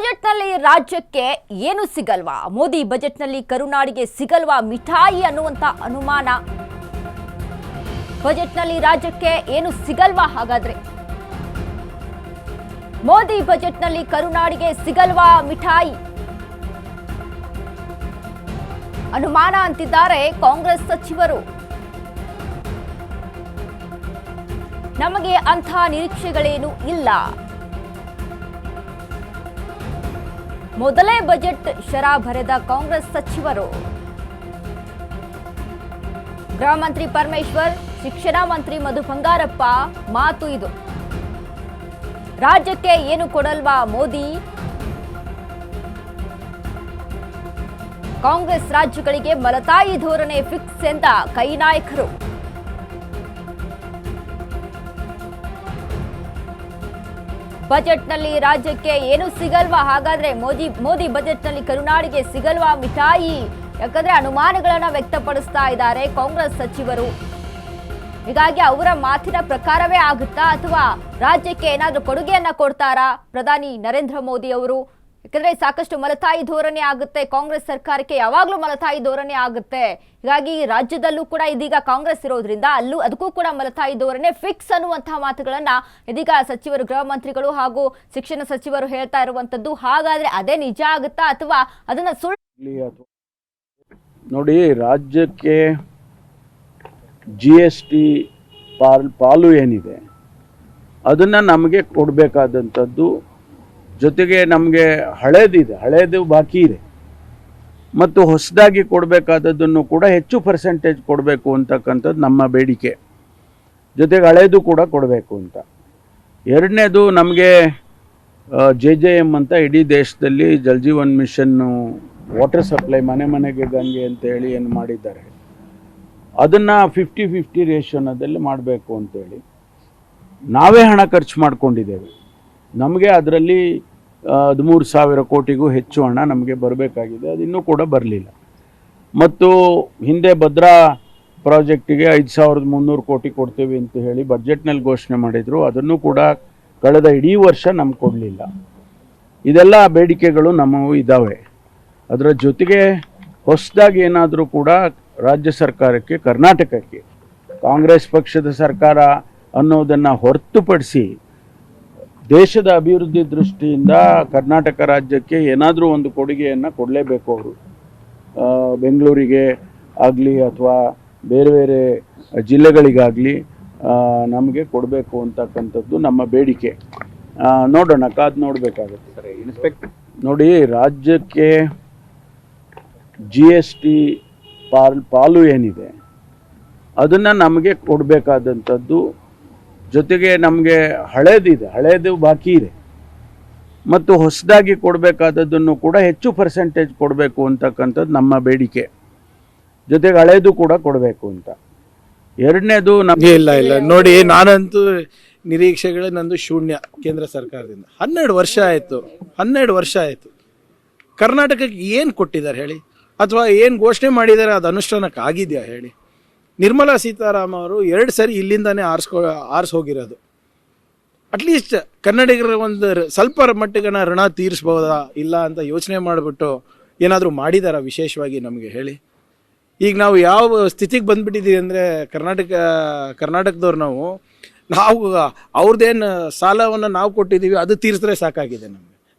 ಬಜೆಟ್ನಲ್ಲಿ ರಾಜ್ಯಕ್ಕೆ ಏನು ಸಿಗಲ್ವಾ? ಮೋದಿ ಬಜೆಟ್ನಲ್ಲಿ ಕರುನಾಡಿಗೆ ಸಿಗಲ್ವಾ ಮಿಠಾಯಿ ಅನ್ನುವಂತ ಅನುಮಾನ. ಬಜೆಟ್ನಲ್ಲಿ ರಾಜ್ಯಕ್ಕೆ ಏನು ಸಿಗಲ್ವಾ? ಹಾಗಾದ್ರೆ ಮೋದಿ ಬಜೆಟ್ನಲ್ಲಿ ಕರುನಾಡಿಗೆ ಸಿಗಲ್ವಾ ಮಿಠಾಯಿ ಅನುಮಾನ ಅಂತಿದ್ದಾರೆ ಕಾಂಗ್ರೆಸ್ ಸಚಿವರು. ನಮಗೆ ಅಂಥ ನಿರೀಕ್ಷೆಗಳೇನು ಇಲ್ಲ. ಮೊದಲೇ ಬಜೆಟ್ ಶರಾ ಬರೆದ ಕಾಂಗ್ರೆಸ್ ಸಚಿವರು. ಗೃಹ ಮಂತ್ರಿ ಪರಮೇಶ್ವರ್, ಶಿಕ್ಷಣ ಮಂತ್ರಿ ಮಧು ಬಂಗಾರಪ್ಪ ಮಾತು ಇದು. ರಾಜ್ಯಕ್ಕೆ ಏನು ಕೊಡಲ್ವಾ ಮೋದಿ? ಕಾಂಗ್ರೆಸ್ ರಾಜ್ಯಗಳಿಗೆ ಮಲತಾಯಿ ಧೋರಣೆ ಫಿಕ್ಸ್ ಎಂದ ಕೈ ನಾಯಕರು. ಬಜೆಟ್ನಲ್ಲಿ ರಾಜ್ಯಕ್ಕೆ ಏನು ಸಿಗಲ್ವಾ? ಹಾಗಾದ್ರೆ ಮೋದಿ ಬಜೆಟ್ನಲ್ಲಿ ಕರುನಾಡಿಗೆ ಸಿಗಲ್ವಾ ಮಿಠಾಯಿ? ಯಾಕಂದ್ರೆ ಅನುಮಾನಗಳನ್ನ ವ್ಯಕ್ತಪಡಿಸ್ತಾ ಇದ್ದಾರೆ ಕಾಂಗ್ರೆಸ್ ಸಚಿವರು. ಹೀಗಾಗಿ ಅವರ ಮಾತಿನ ಪ್ರಕಾರವೇ ಆಗುತ್ತಾ ಅಥವಾ ರಾಜ್ಯಕ್ಕೆ ಏನಾದರೂ ಕೊಡುಗೆಯನ್ನ ಕೊಡ್ತಾರಾ ಪ್ರಧಾನಿ ನರೇಂದ್ರ ಮೋದಿ ಅವರು? ಯಾಕಂದ್ರೆ ಸಾಕಷ್ಟು ಮಲತಾಯಿ ಧೋರಣೆ ಆಗುತ್ತೆ, ಕಾಂಗ್ರೆಸ್ ಸರ್ಕಾರಕ್ಕೆ ಯಾವಾಗಲೂ ಮಲತಾಯಿ ಧೋರಣೆ ಆಗುತ್ತೆ. ಹೀಗಾಗಿ ರಾಜ್ಯದಲ್ಲೂ ಕೂಡ ಇದೀಗ ಕಾಂಗ್ರೆಸ್ ಇರೋದ್ರಿಂದ ಅದಕ್ಕೂ ಕೂಡ ಮಲತಾಯಿ ಧೋರಣೆ ಫಿಕ್ಸ್ ಅನ್ನುವಂತಹ ಮಾತುಗಳನ್ನ ಇದೀಗ ಸಚಿವರು, ಗೃಹ ಮಂತ್ರಿಗಳು ಹಾಗೂ ಶಿಕ್ಷಣ ಸಚಿವರು ಹೇಳ್ತಾ ಇರುವಂತದ್ದು. ಹಾಗಾದ್ರೆ ಅದೇ ನಿಜ ಆಗುತ್ತಾ ಅಥವಾ ಅದನ್ನ ಸುಳ್ಳು? ನೋಡಿ, ರಾಜ್ಯಕ್ಕೆ GST ಪಾಲು ಏನಿದೆ ಅದನ್ನ ನಮಗೆ ಕೊಡಬೇಕಾದಂಥದ್ದು, ಜೊತೆಗೆ ನಮಗೆ ಹಳೇದು ಬಾಕಿ ಇದೆ ಮತ್ತು ಹೊಸದಾಗಿ ಕೊಡಬೇಕಾದದ್ದನ್ನು ಕೂಡ ಹೆಚ್ಚು ಪರ್ಸೆಂಟೇಜ್ ಕೊಡಬೇಕು ಅಂತಕ್ಕಂಥದ್ದು ನಮ್ಮ ಬೇಡಿಕೆ. ಜೊತೆಗೆ ಹಳೇದು ಕೂಡ ಕೊಡಬೇಕು ಅಂತ. ಎರಡನೇದು, ನಮಗೆ JJM ಅಂತ ಇಡೀ ದೇಶದಲ್ಲಿ ಜಲ್ ಜೀವನ್ ಮಿಷನ್ನು ವಾಟರ್ ಸಪ್ಲೈ ಮನೆಗೆ ಗಂಗೆ ಅಂತ ಹೇಳಿ ಏನು ಮಾಡಿದ್ದಾರೆ, ಅದನ್ನು 50-50 ರೇಷಿಯೋನಲ್ಲಿ ಮಾಡಬೇಕು ಅಂತೇಳಿ ನಾವೇ ಹಣ ಖರ್ಚು ಮಾಡ್ಕೊಂಡಿದ್ದೇವೆ. ನಮಗೆ ಅದರಲ್ಲಿ 13,000 ಕೋಟಿಗೂ ಹೆಚ್ಚು ಹಣ ನಮಗೆ ಬರಬೇಕಾಗಿದೆ, ಅದು ಇನ್ನೂ ಕೂಡ ಬರಲಿಲ್ಲ. ಮತ್ತು ಹಿಂದೆ ಭದ್ರಾ ಪ್ರಾಜೆಕ್ಟಿಗೆ 5,300 ಕೋಟಿ ಕೊಡ್ತೀವಿ ಅಂತ ಹೇಳಿ ಬಜೆಟ್ನಲ್ಲಿ ಘೋಷಣೆ ಮಾಡಿದರು, ಅದನ್ನು ಕೂಡ ಕಳೆದ ಇಡೀ ವರ್ಷ ನಮ್ಗೆ ಕೊಡಲಿಲ್ಲ. ಇದೆಲ್ಲ ಬೇಡಿಕೆಗಳು ನಮ್ಮವು ಇದ್ದಾವೆ. ಅದರ ಜೊತೆಗೆ ಹೊಸದಾಗಿ ಏನಾದರೂ ಕೂಡ ರಾಜ್ಯ ಸರ್ಕಾರಕ್ಕೆ, ಕರ್ನಾಟಕಕ್ಕೆ ಕಾಂಗ್ರೆಸ್ ಪಕ್ಷದ ಸರ್ಕಾರ ಅನ್ನೋದನ್ನು ಹೊರತುಪಡಿಸಿ ದೇಶದ ಅಭಿವೃದ್ಧಿ ದೃಷ್ಟಿಯಿಂದ ಕರ್ನಾಟಕ ರಾಜ್ಯಕ್ಕೆ ಏನಾದರೂ ಒಂದು ಕೊಡುಗೆಯನ್ನು ಕೊಡಲೇಬೇಕು. ಅವರು ಬೆಂಗಳೂರಿಗೆ ಆಗಲಿ ಅಥವಾ ಬೇರೆ ಬೇರೆ ಜಿಲ್ಲೆಗಳಿಗಾಗಲಿ ನಮಗೆ ಕೊಡಬೇಕು ಅಂತಕ್ಕಂಥದ್ದು ನಮ್ಮ ಬೇಡಿಕೆ. ನೋಡೋಣ, ಕಾದು ನೋಡಬೇಕಾಗುತ್ತೆ. ನೋಡಿ, ರಾಜ್ಯಕ್ಕೆ GST ಪಾಲು ಏನಿದೆ ಅದನ್ನು ನಮಗೆ ಕೊಡಬೇಕಾದಂಥದ್ದು, ಜೊತೆಗೆ ನಮಗೆ ಹಳೇದು ಬಾಕಿ ಇದೆ ಮತ್ತು ಹೊಸದಾಗಿ ಕೊಡಬೇಕಾದದ್ದನ್ನು ಕೂಡ ಹೆಚ್ಚು ಪರ್ಸೆಂಟೇಜ್ ಕೊಡಬೇಕು ಅಂತಕ್ಕಂಥದ್ದು ನಮ್ಮ ಬೇಡಿಕೆ. ಜೊತೆಗೆ ಹಳೇದು ಕೂಡ ಕೊಡಬೇಕು ಅಂತ. ಎರಡನೇದು, ನಮಗೆ ಇಲ್ಲ ನೋಡಿ, ನಾನಂತೂ ನಿರೀಕ್ಷೆಗಳು ನಂದು ಶೂನ್ಯ. ಕೇಂದ್ರ ಸರ್ಕಾರದಿಂದ 12 ವರ್ಷ ಆಯಿತು. ಕರ್ನಾಟಕಕ್ಕೆ ಏನು ಕೊಟ್ಟಿದ್ದಾರೆ ಹೇಳಿ? ಅಥವಾ ಏನು ಘೋಷಣೆ ಮಾಡಿದ್ದಾರೆ ಅದು ಅನುಷ್ಠಾನಕ್ಕೆ ಆಗಿದೆಯಾ ಹೇಳಿ? ನಿರ್ಮಲಾ ಸೀತಾರಾಮನ್ ಅವರು 2 ಸರಿ ಇಲ್ಲಿಂದಾನೇ ಆರಿಸಿ ಹೋಗಿರೋದು. ಅಟ್ಲೀಸ್ಟ್ ಕನ್ನಡಿಗರ ಒಂದು ಸ್ವಲ್ಪ ಮಟ್ಟಿಗೆ ಋಣ ತೀರಿಸ್ಬೋದಾ ಇಲ್ಲ ಅಂತ ಯೋಚನೆ ಮಾಡಿಬಿಟ್ಟು ಏನಾದರೂ ಮಾಡಿದಾರ ವಿಶೇಷವಾಗಿ ನಮಗೆ ಹೇಳಿ? ಈಗ ನಾವು ಯಾವ ಸ್ಥಿತಿಗೆ ಬಂದುಬಿಟ್ಟಿದ್ದೀವಿ ಅಂದರೆ ಕರ್ನಾಟಕದವ್ರು ನಾವು ಅವ್ರದ್ದೇನು ಸಾಲವನ್ನು ನಾವು ಕೊಟ್ಟಿದ್ದೀವಿ ಅದು ತೀರಿಸಿದ್ರೆ ಸಾಕಾಗಿದೆ.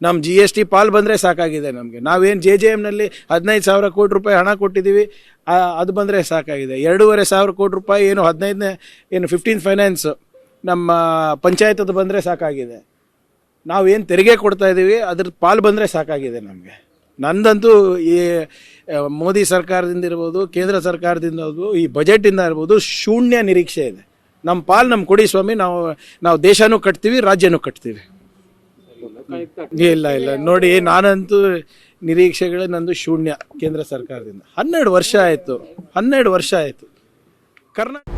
ನಮ್ಮ GST ಪಾಲು ಬಂದರೆ ಸಾಕಾಗಿದೆ. ನಮಗೆ ನಾವೇನು JJMನಲ್ಲಿ 15,000 ಕೋಟಿ ರೂಪಾಯಿ ಹಣ ಕೊಟ್ಟಿದ್ದೀವಿ, ಅದು ಬಂದರೆ ಸಾಕಾಗಿದೆ. 2,500 ಕೋಟಿ ರೂಪಾಯಿ ಏನು 15th ಫೈನಾನ್ಸ್ ನಮ್ಮ ಪಂಚಾಯತದ್ದು ಬಂದರೆ ಸಾಕಾಗಿದೆ. ನಾವೇನು ತೆರಿಗೆ ಕೊಡ್ತಾ ಇದ್ದೀವಿ ಅದ್ರ ಪಾಲು ಬಂದರೆ ಸಾಕಾಗಿದೆ ನಮಗೆ. ನಂದಂತೂ ಈ ಮೋದಿ ಸರ್ಕಾರದಿಂದ ಇರ್ಬೋದು, ಕೇಂದ್ರ ಸರ್ಕಾರದಿಂದ ಇರ್ಬೋದು, ಈ ಬಜೆಟಿಂದ ಇರ್ಬೋದು ಶೂನ್ಯ ನಿರೀಕ್ಷೆ ಇದೆ. ನಮ್ಮ ಪಾಲು ನಮ್ಗೆ ಕೊಡಿ ಸ್ವಾಮಿ, ನಾವು ದೇಶನೂ ಕಟ್ತೀವಿ, ರಾಜ್ಯನೂ ಕಟ್ತೀವಿ. ಇಲ್ಲ ನೋಡಿ, ನಾನಂತೂ ನಿರೀಕ್ಷೆಗಳು ನಂದು ಶೂನ್ಯ. ಕೇಂದ್ರ ಸರ್ಕಾರದಿಂದ 12 ವರ್ಷ ಆಯಿತು. ಕರ್ನಾಟಕ